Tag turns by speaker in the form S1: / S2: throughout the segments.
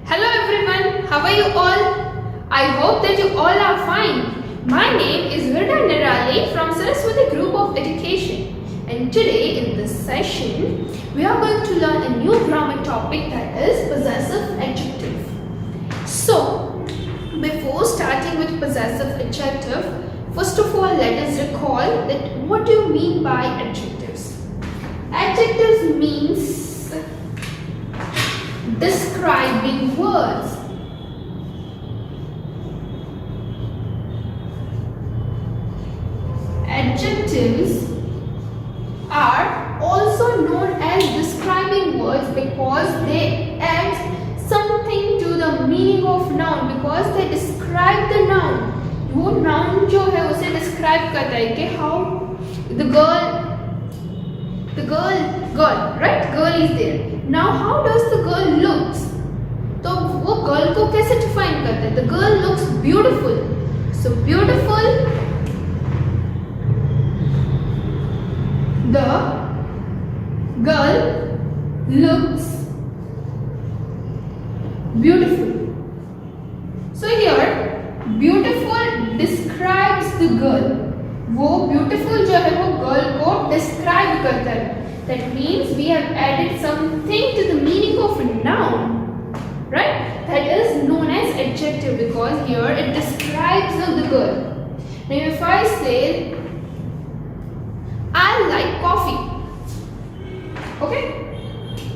S1: Hello everyone, how are you all? I hope that you all are fine. My name is Virda Nirali from Saraswati Group of Education, and today in this session we are going to learn a new grammar topic, that is possessive adjective. So, before starting with possessive adjective, first of all let us recall that what do you mean by adjectives? Adjectives means describing words. Adjectives are also known as describing words because they add something to the meaning of noun, because they describe the noun. वो noun जो है उसे describe करता है कि how the girl, right? Girl is there. Now how does the girl looks? तो वो girl को कैसे define करते हैं? The girl looks beautiful. So beautiful, the girl looks beautiful. So here beautiful describes the girl. वो beautiful जो है वो girl को describe करता है. That means we have added something to the meaning of a noun, right? That is known as adjective because here it describes the girl. Now if I say I like coffee, okay?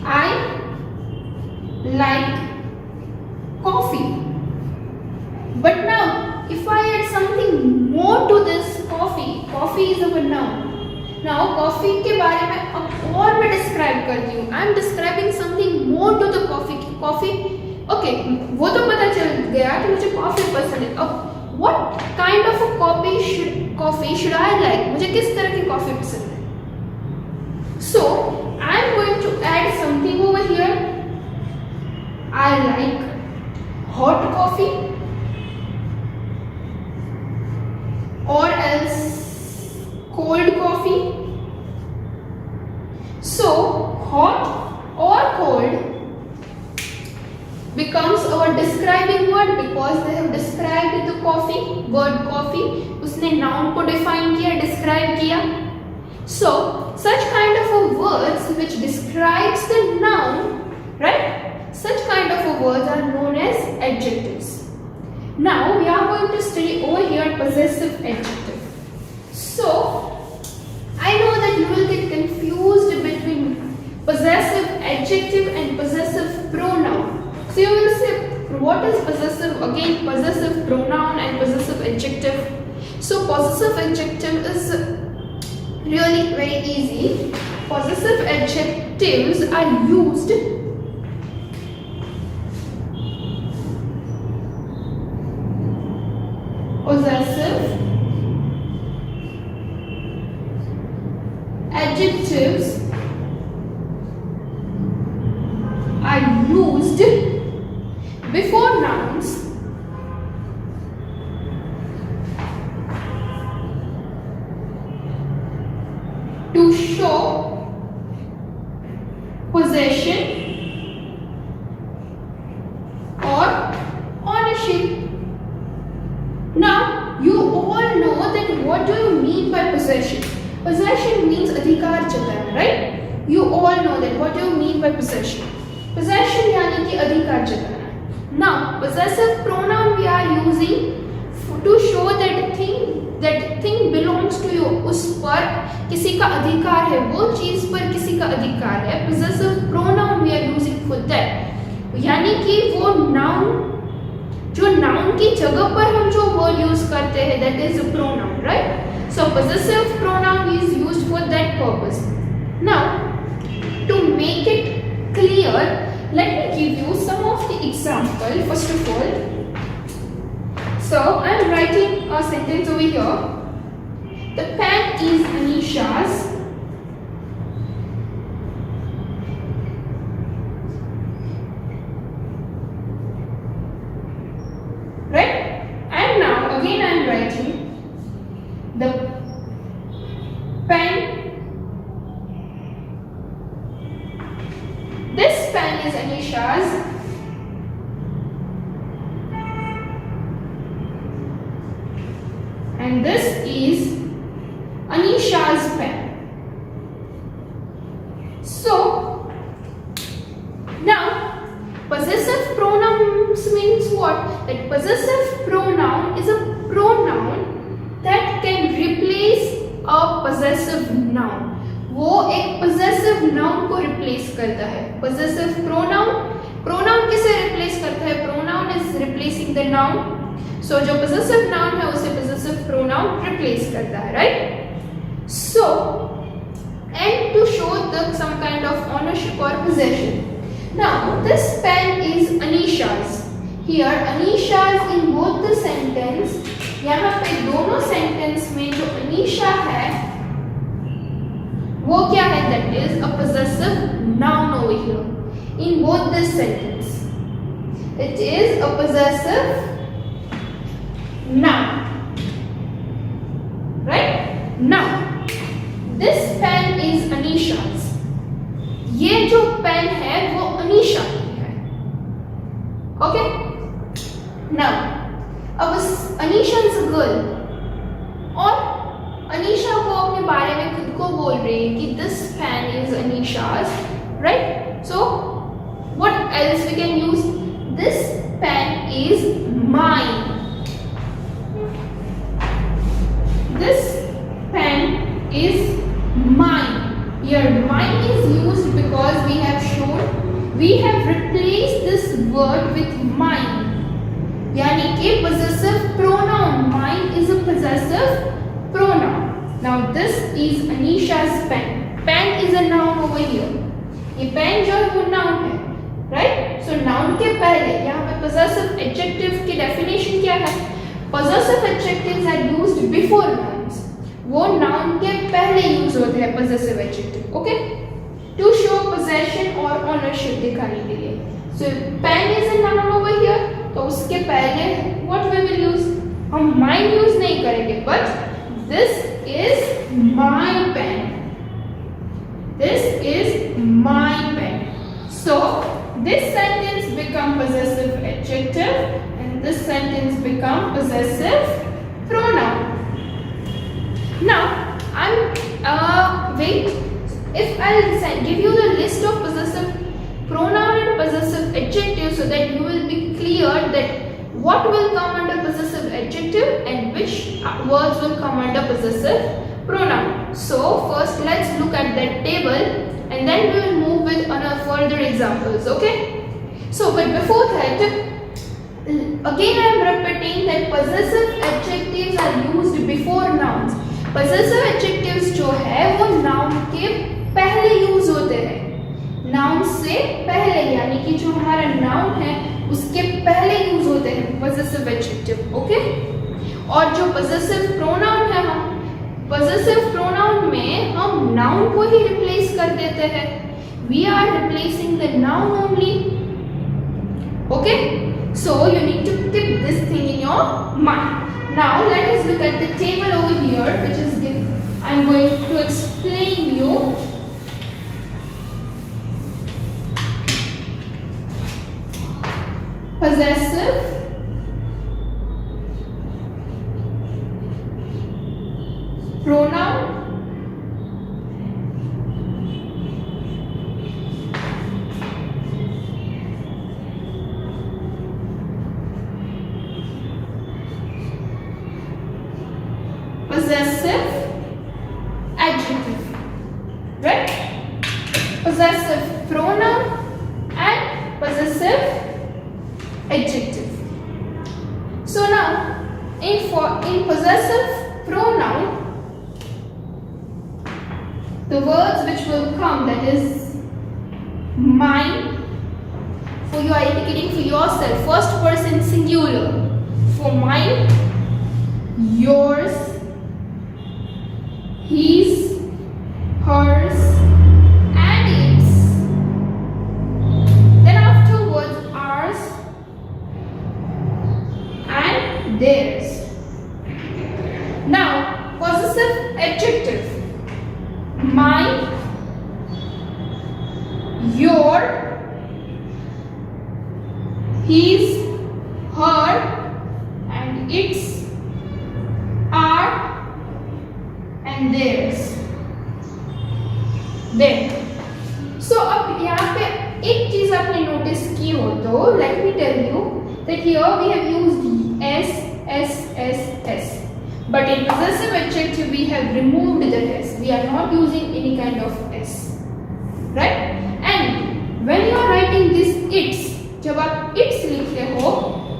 S1: I like coffee. But now if I add something more to this coffee is our noun. Now coffee के बारे में अब और मैं describe करती हूँ. I am describing something more to the coffee. Coffee, okay, वो तो पता चल गया कि मुझे coffee पसंद है. अब what kind of a coffee should I like? मुझे किस तरह की coffee पसंद है? So I am going to add something over here. I like hot coffee, or else cold coffee. So hot or cold becomes our describing word because they have described the coffee. Word coffee उसने noun को define किया, describe किया. So such kind of a words which describes the noun, right? Such kind of a words are known as adjectives. Now we are going to study over here possessive adjective. So I know that you will get confused between possessive adjective and possessive pronoun. So you will say what is possessive? Again, possessive pronoun and possessive adjective. So possessive adjective is really very easy. Possessive adjectives are used possessive adjectives are used before nouns to show possession or ownership. Now you all know that what do you mean by possession? Possession means अधिकार जताना, right? You all know that. What do you mean by possession? Possession यानी कि अधिकार जताना. Now possessive pronoun we are using to show that thing belongs to you. उस पर किसी का अधिकार है, वो चीज पर किसी का अधिकार है. Possessive pronoun we are using for that. यानी कि वो noun, जो noun की जगह पर हम जो word use करते हैं, that is a pronoun, right? So possessive pronoun is used for that purpose. Now to make it clear, let me give you some of the example. First of all, so I am writing a sentence over here. The pen is Anisha's. Right? And now again I am writing the pen. This pen is Anisha's. and this is Anisha's pen. So now possessive pronouns means what? That possessive pronoun is a pronoun that can replace a possessive noun. वो एक possessive noun को replace करता है. Possessive pronoun किसे replace करता है? Pronoun is replacing the noun. So जो possessive noun है उसे possessive pronoun replace करता है, right? So and to show some kind of ownership or possession. Now this pen is Anisha's. Here Anisha's in both the sentence. यहाँ पे दोनों sentence में जो Anisha है वो क्या है? That is a possessive noun over here. In both this sentence, it is a possessive noun. Right? Now, this pen is Anisha's. ये जो पेन है वो अनीशा की है. Okay? Now, अब अनीशा is a girl. और अनीशा को अपने बारे में खुद को बोल रही है कि this pen is Anisha's, right? So what else we can use? This pen is mine. This pen is mine. Here mine is used because we have replaced this word with mine. यानी कि possessive pronoun. Mine is a possessive pronoun. Now this is Anisha's pen. Pen is a noun over here. ये pen जो है वो noun है, right? So noun के पहले यहाँ पे possessive adjective की definition क्या है? Possessive adjectives are used before nouns. वो noun के पहले use होते हैं possessive adjective, okay? To show possession or ownership दिखाने के लिए. So pen is a noun over here. तो उसके पहले what we will use? हम mine use नहीं करेंगे, but this is my pen. This is my pen. So this sentence become possessive adjective and this sentence become possessive pronoun. Now wait. If I'll give you the list of possessive pronoun and possessive adjective so that you will be clear that what will come under possessive adjective and which words will come under possessive pronoun. So first let's look at that table and then we will move with further examples, okay? So but before that, again I am repeating that possessive adjectives are used before nouns. Possessive adjectives जो है वो noun के पहले use होते हैं. Noun से पहले यानी कि जो हमारा नाउन है उसके पहले यूज होते हैं possessive adjective, ओके? और जो possessive pronoun है हम possessive pronoun में हम noun को ही replace कर देते हैं. We are replacing the noun only, okay? So you need to keep this thing in your mind. Now let us look at the table over here, which is I'm going to explain you. Possessive pronoun possessive adjective, right? Possessive pronoun and possessive adjective. So now in possessive pronoun the words which will come, that is mine, for you are indicating for yourself, first person singular, for mine, yours, his, hers and its. Then afterwards ours and theirs. Now possessive adjective, mine, your, his, her and its are and theirs. Then, so अब यहाँ पे एक चीज आपने notice की हो तो let me tell you that here we have used s, s, s, s. But in possessive adjective we have removed that s. We are not using any kind of s, right? And when you are writing this its, जब आप its लिखते हो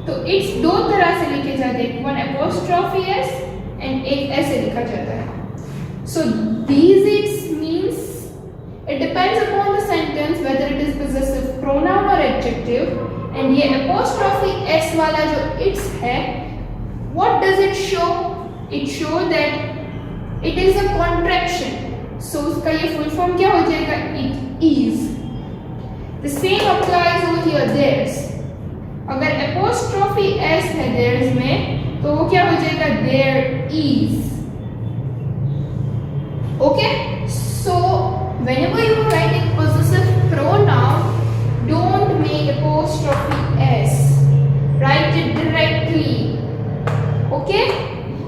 S1: तो its दो तरह से लिखे जाते हैं, one apostrophe s and एक ऐसे लिखा जाता है. So these its means it depends upon the sentence whether it is possessive pronoun or adjective. And ये apostrophe s वाला जो its है, what does it show? It show that it is a contraction. So उसका ये full form क्या हो जाएगा? It is. The same applies over here, theirs. अगर apostrophe s है theirs में तो वो क्या हो जाएगा? There is. Okay? So whenever you are writing possessive pronoun, don't make apostrophe s. Write it directly. Okay?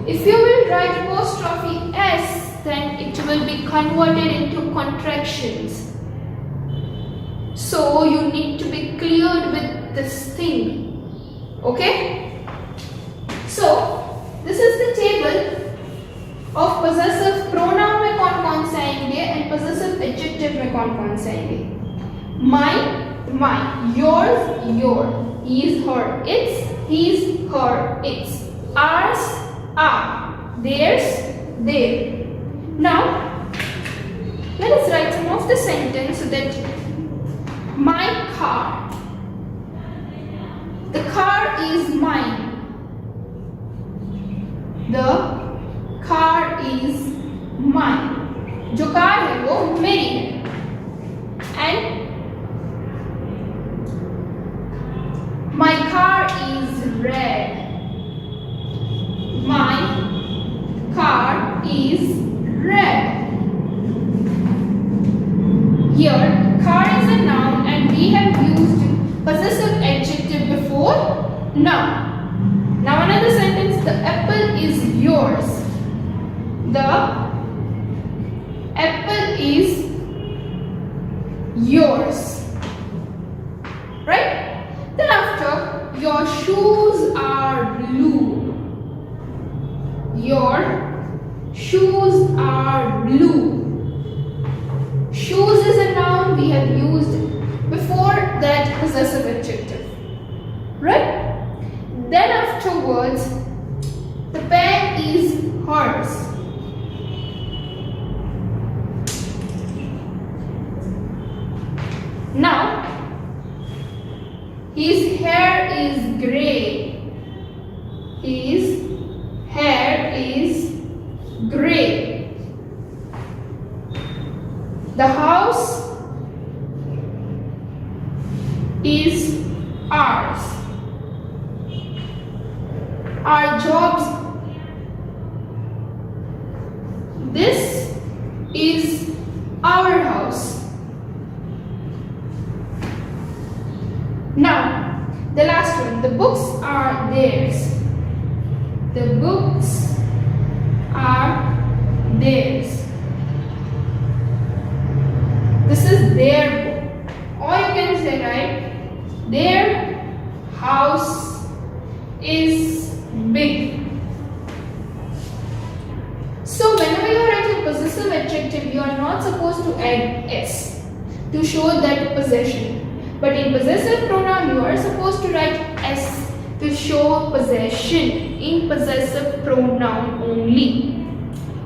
S1: If you will write apostrophe s, then it will be converted into contractions. So you need to be cleared with this thing. Okay? So this is the table of possessive pronoun में कौन-कौन से आएंगे and possessive adjective में कौन-कौन से आएंगे. Mine, mine. Yours, your. His, her, its. His, her, its. Ours, our. Theirs, their. Now let us write some of the sentence so that my car. The car is mine. The car is mine. जो car है वो मेरी है. And my car is red. My car is red. Here, car is a noun and we have used possessive adjective before noun. Now another sentence, the apple is yours. The apple is yours. Right? Then after, your shoes are blue. Your shoes are blue. Shoes is a noun we have used before that possessive adjective. Right? Then afterwards, the pen is hers. Now, his hair is grey. His hair is grey. The house is ours. Our jobs. This is our house. Now, the last one. The books are theirs. The books are theirs. This is their book. Or you can say, right? Their house is big. So whenever you are writing possessive adjective, you are not supposed to add s to show that possession. But in possessive pronoun, you are supposed to write s to show possession in possessive pronoun only.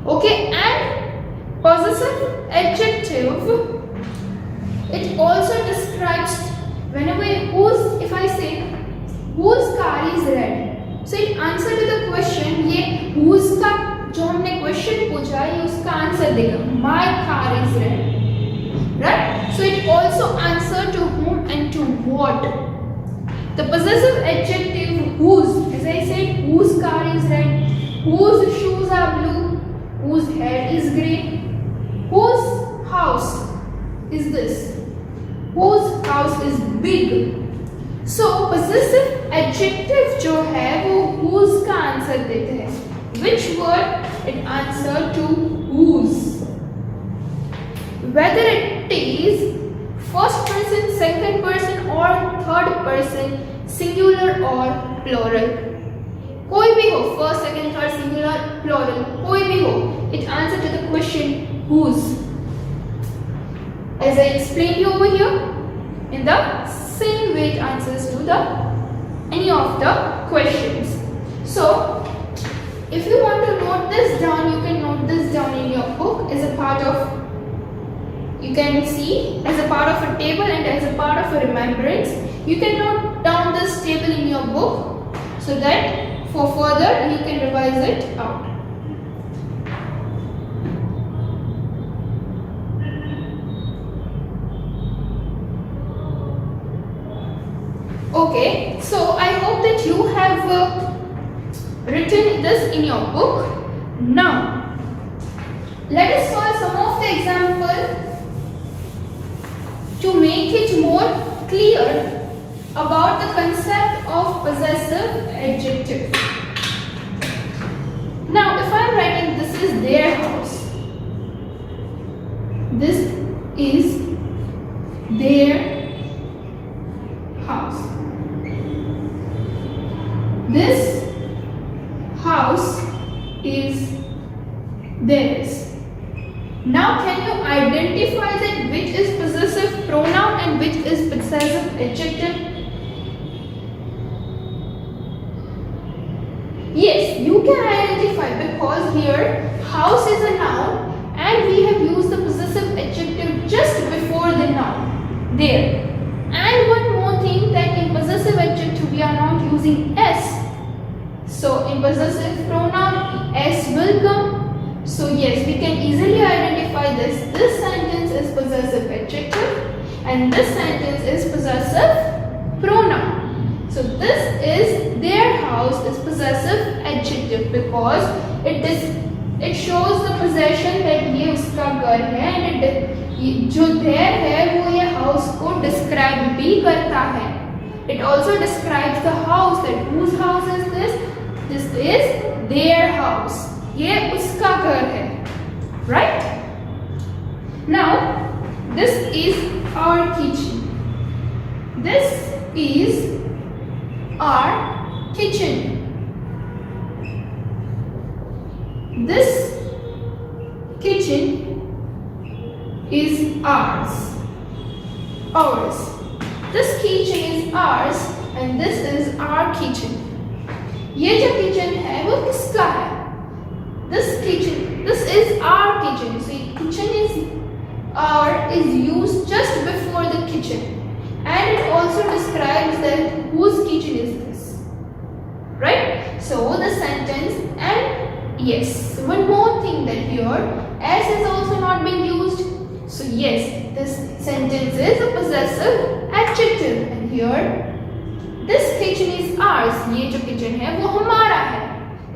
S1: Okay, and possessive adjective, it also describes whenever whose, if I say whose car is red, so it answer to the question, ये whose का जो हमने question पूछा ये उसका answer देगा, my car is red. Right? So it also answer to whom and to what. The possessive adjective whose, as I said, whose car is red, whose shoes are blue, whose hair is grey, whose house is this, whose house is big. So possessive adjective जो है वो whose का answer देते हैं. Which word? It answer to whose. Whether it is first person, second person or third person, singular or plural. कोई भी हो, first, second, third, singular, plural, कोई भी हो, it answers to the question whose. As I explained you over here, in the same way it answers to the any of the questions. So, if you want to note this down, you can note this down in your book as a part of, you can see as a part of a table and as a part of a remembrance. You can note down this table in your book so that for further you can revise it out. Okay, so I hope that you have written this in your book. Now, let us solve some of the examples to make it more clear about the concept of possessive adjective. Now, if I am writing this is their house, this is their house. This house is theirs. Now can you identify that which is possessive pronoun and which is possessive adjective? Yes, you can identify because here house is a noun and we have used the possessive adjective just before the noun there. And one more thing, that in possessive adjective we are not using s. So in possessive pronoun s will come. So yes, we can easily identify this. This sentence is possessive adjective and this sentence is possessive pronoun. So this is their house is possessive adjective because it shows the possession that ये उसका घर है and जो their है वो ये house को describe भी करता है. It also describes the house, that whose house is this? This is their house. ये उसका घर है, right? Now, this is our kitchen. This is our kitchen. This kitchen is ours. Ours. This kitchen is ours and this is our kitchen. ये जो kitchen है वो किसका है? This kitchen, this is our kitchen. See, kitchen is used just before the kitchen, and it also describes that whose kitchen is this, right? So the sentence, and yes, one more thing that here s is also not being used. So yes, this sentence is a possessive adjective, and here this kitchen is ours. ये जो kitchen है वो हमारा है.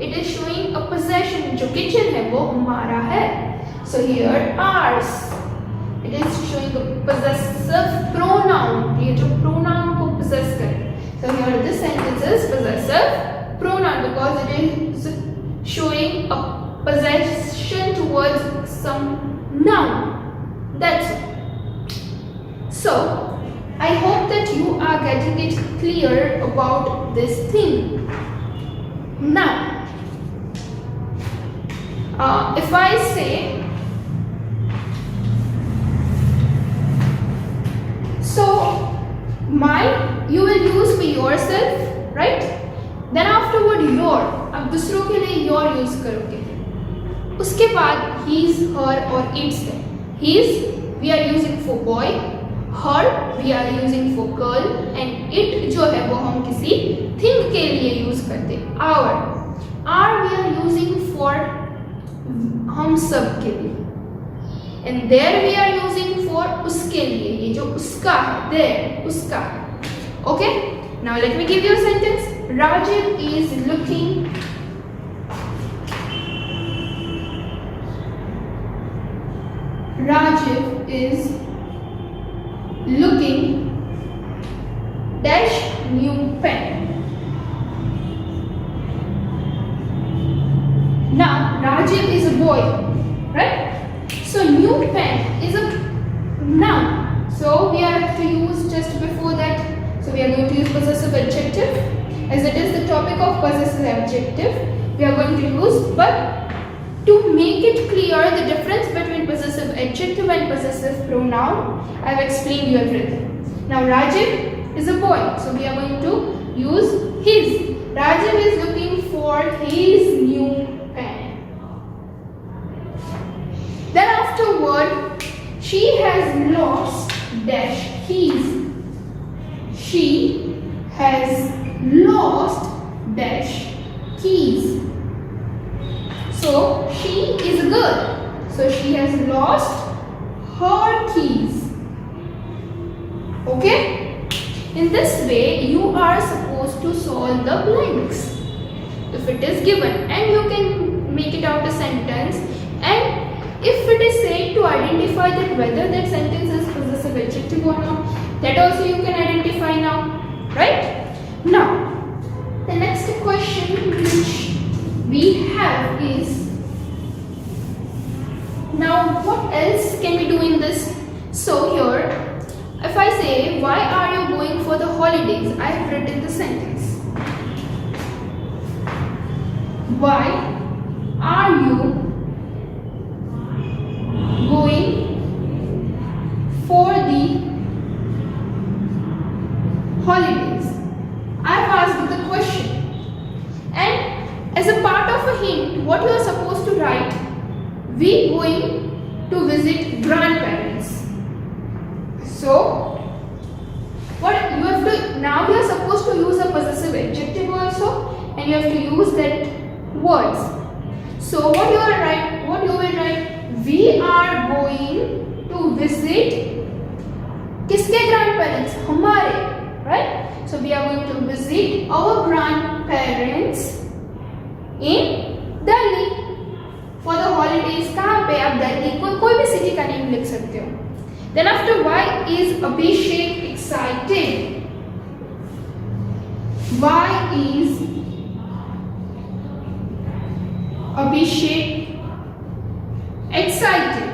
S1: It is showing a possession. जो kitchen है वो हमारा है. So here ours. It is showing a possessive pronoun. ये जो pronoun को possess करे. So here this sentence is possessive pronoun because it is showing a possession towards some noun. That's it. So I hope that you are getting it clear about this thing. Now, if I say, so you will use for yourself, right? Then afterward your, अब दूसरों के लिए your use करोगे. उसके बाद his, her और its है. His we are using for boy, her we are using for girl and it जो है वो हम किसी thing के लिए use करते. Our we are using for हम सब के लिए and there we are using for उसके लिए. ये जो उसका है there उसका है. Okay, now let me give you a sentence. Rajiv is looking dash new pen. Now Rajiv is a boy, right? new pen is a noun. So we have to use just before that. So we are going to use possessive adjective, as it is the topic of possessive adjective. We are going to use, but to make it clear the difference between possessive adjective and possessive pronoun, I have explained you everything. Now Rajiv is a boy, so we are going to use his. Rajiv is looking for his new pen. Then afterward, she has lost dash keys. She has lost dash keys. So she is a girl. So she has lost her keys. Okay? In this way, you are supposed to solve the blanks. If it is given, and you can make it out a sentence, and if it is said to identify that whether that sentence is possessive adjective or not, that also you can identify now, right? Now, the next question which we have is, now what else can we do in this? So here, if I say, why are you going for the holidays? I have written the sentence. Why are you going for the holidays? I have asked the question, and as a part of a hint, what you are supposed to write, we going to visit grandparents. So what you have to, now you are supposed to use a possessive adjective also, and you have to use that words. So what you will write, we are going to visit किसके grandparents? हमारे, right? So we are going to visit our grandparents in Delhi for the holidays. कहाँ पे? आप दिल्ली कोई भी city का name लिख सकते हो. Then after, why is Abhishek excited? Why is Abhishek excited?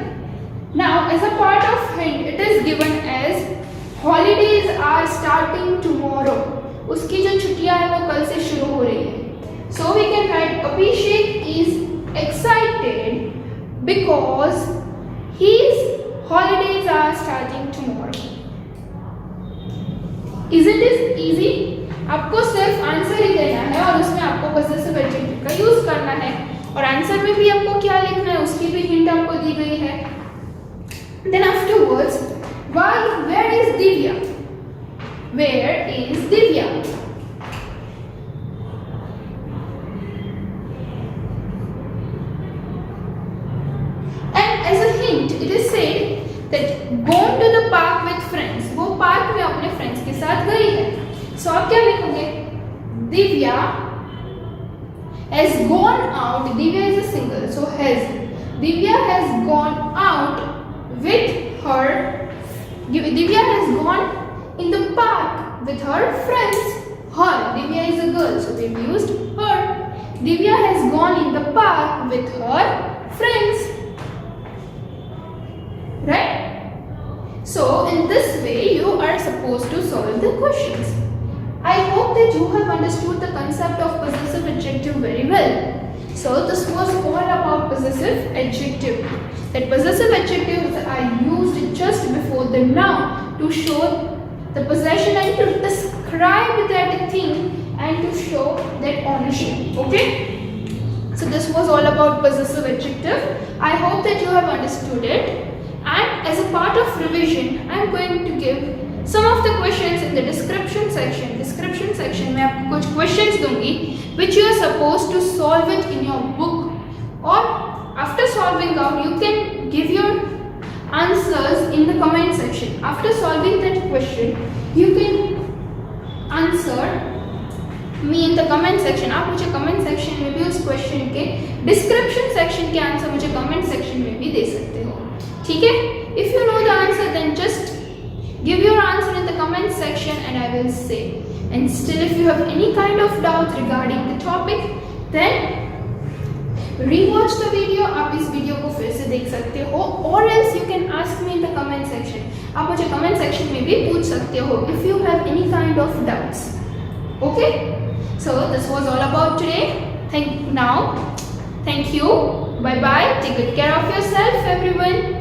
S1: Now, as a part of hint, it is given as holidays are starting tomorrow. उसकी जो छुट्टियां हैं वो कल से शुरू हो रही है. So we can write Abhishek is excited because his holidays are starting tomorrow. Isn't it easy? आपको सिर्फ आंसर ही देना है और उसमें आपको possessive adjective का यूज करना है, और आंसर में भी आपको क्या लिखना है उसकी भी हिंट आपको दी गई है. Then afterwards, where is Divya? Where is Divya? And as a hint, it is said that gone to the park with friends. वो पार्क में अपने फ्रेंड्स के साथ गई है. So आप क्या लिखोगे? Divya has gone out. Divya is a single, so has. Divya has gone out with her. Divya has gone in the park with her friends. Her. Divya is a girl, so we've used her. Divya has gone in the park with her friends. Right? So in this way you are supposed to solve the questions. I hope that you have understood the concept of possessive adjective very well. So this was all about possessive adjective. That possessive adjectives are used just before the noun to show the possession and to describe that thing and to show that ownership. Okay? So this was all about possessive adjective. I hope that you have understood it. And as a part of revision, I am going to give some of the questions in the description section. Description section में आपको कुछ questions दूंगी which you are supposed to solve it in your book, or after solving out you can give your answers in the comment section. After solving that question you can answer me in the comment section. आप मुझे comment section में भी उस question के description section के answer मुझे comment section में भी दे सकते हो. ठीक है? If you know the answer, then just give your answer in the comment section and I will say. And still, if you have any kind of doubt regarding the topic, then rewatch the video. आप इस video को फिर से देख सकते हो, और ask me in the comment section. आप मुझे comment section में भी पूछ सकते हो if you have any kind of doubts. Okay? So this was all about today. Thank you. Bye bye. Take good care of yourself, everyone.